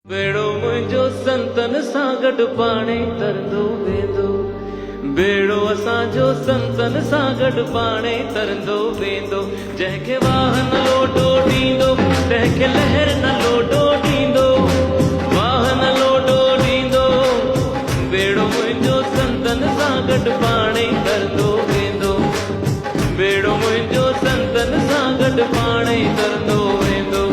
बेड़ो मुंहिंजो संतन सां गॾु पाणे तरंदो वेंदो। बेड़ो असांजो संतन सां गॾु पाणे तरंदो वेंदो। जंहिंखे वाह न लोटो ॾींदो, तंहिंखे लहर न लोटो ॾींदो, वाह न लोटो ॾींदो। बेड़ो मुंहिंजो संतन सां गॾु पाणे तरंदो वेंदो। बेड़ो मुंहिंजो संतन सां गॾु पाणे तरंदो वेंदो।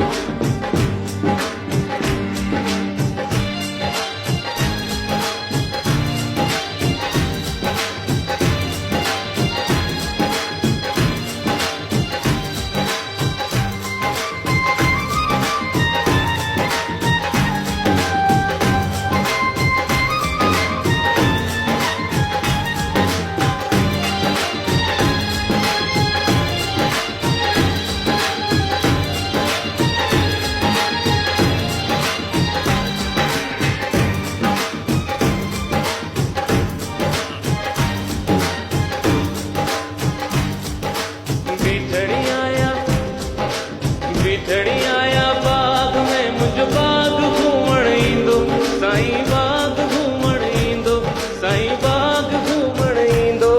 बिठड़ी आया बाग में मुझ बाग घूमण ईंदो, साईं बाग घूमण ईंदो, साईं बाग घूमण ईंदो।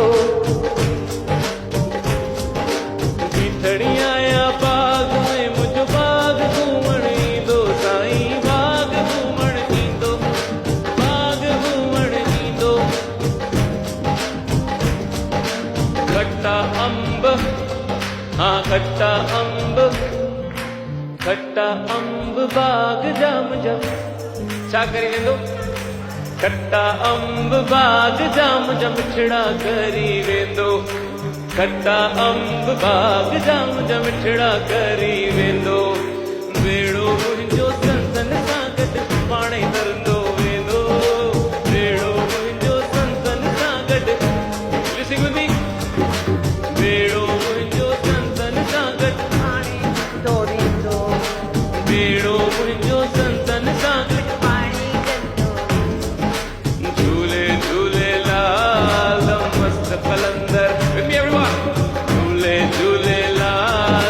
बिठड़ी आया बाग में मुझ बाग घूमण ईंदो, साईं बाग घूमण ईंदो, बाग घूमण ईंदो। खट्टा अंब, हाँ खट्टा अंब, खट्टा अंब बाग जा मुंहिंजा छा करी वेंदो। खट्टा अंब बाग जा मुंहिंजा मिठड़ा करी वेंदो। खट्टा अंब बाग जा मुंहिंजा मिठड़ा करी वेंदो। बेड़ो मुंहिंजो संतन सां गॾु पाणे तरंदो वेंदो। बेड़ो मुंहिंजो संतन सां गॾु लिसिंग विद मी। बेड़ो मुंहिंजो संतन सां गॾु पाणे तरंदो वेंदो। बेड़ो मुंहिंजो संतन सां गॾु पाणे तरंदो। झूले झूलेलाल मस्त कलंदर with me everyone। झूले झूलेलाल,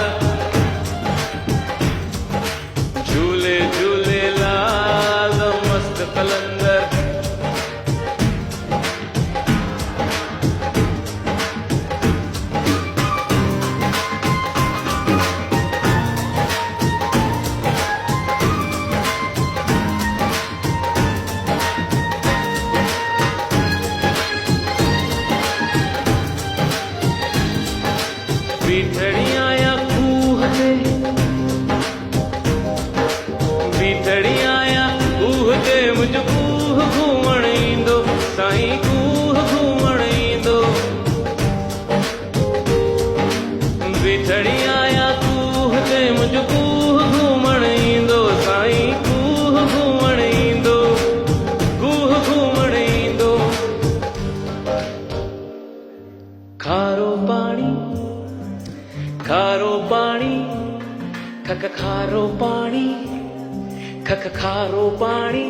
झूले झूलेलाल मस्त कलंदर। बिठड़ी आया कूह ते, बिठड़ी आया कूह ते मुझ कूह घूमण ईंदो, साईं कूह घूमण ईंदो। बिठड़ी आया कूह ते मुझ कूह घूमण ईंदो, साईं कूह घूमण ईंदो, कूह घूमण ईंदो। खारो पाणी, खारो पाणी, खक खारो पाणी, खक खारो पाणी।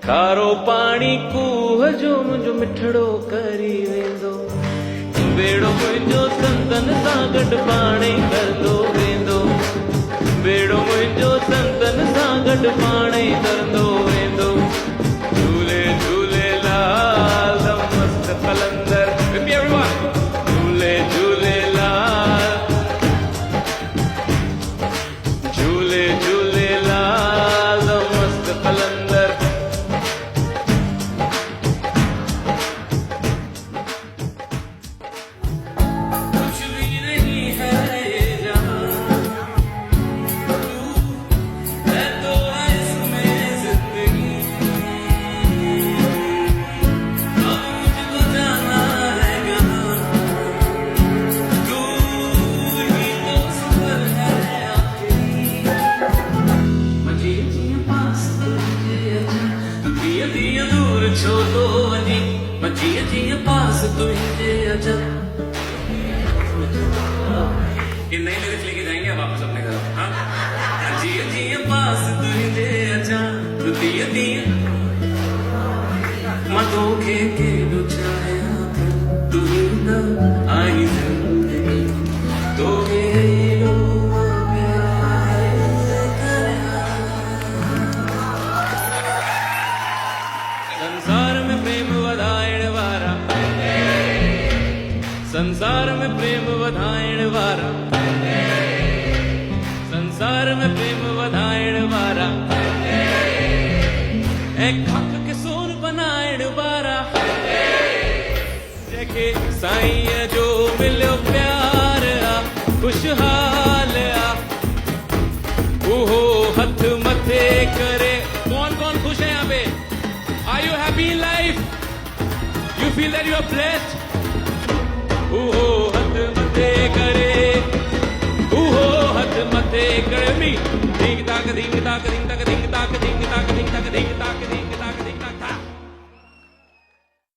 खारो पाणी कूह जो मुंहिंजो मिठड़ो करी वेंदो। बेड़ो मुंहिंजो संतन सां गॾु पाणे तरंदो वेंदो। बेड़ो मुंहिंजो संतन सां गॾु पाणे तरंदो वेंदो। झूले झूलेलाल मस्त कलंदर with me everyone। झूले झूलेलाल, झूले झूलेलाल मस्त कलंदर। कुछ भी नहीं है ये जहां, तू है तो है इसमें जिंदगी। अब मुझको जाना है कहाँ, तू ही तो सफर है आखिरी। मजी जिया पास तुझे अजा, तू दिया दिया दूर छोड़ो वनी। मजी जिया पास तुझे अजा। ये नई लिरिक्स लेके जाएंगे अब वापस अपने घर। हाँ जिया जिया पास तुझे अजा, तू दिया दिया मतो के दुचाया तू ना आई जिंदगी तो के लो प्यार। संसार में प्रेम वधाइण वारा, संसार में प्रेम वधाइण वारा, ऐं खक के सोन बनाइण वारा, जंहिंखे साईं जो मिलियो प्यार आ, खुशहाल आ, उहो हथ मथे करे। कौन कौन खुश है यहाँ पे? Are you happy in life? You feel that you are blessed? उहो हथ मथे करे, उहो हथ मथे करे मी। धींग ताक धींग ताक धींग ताक धींग ताक धींग ताक धींग ताक धींग ताक धींग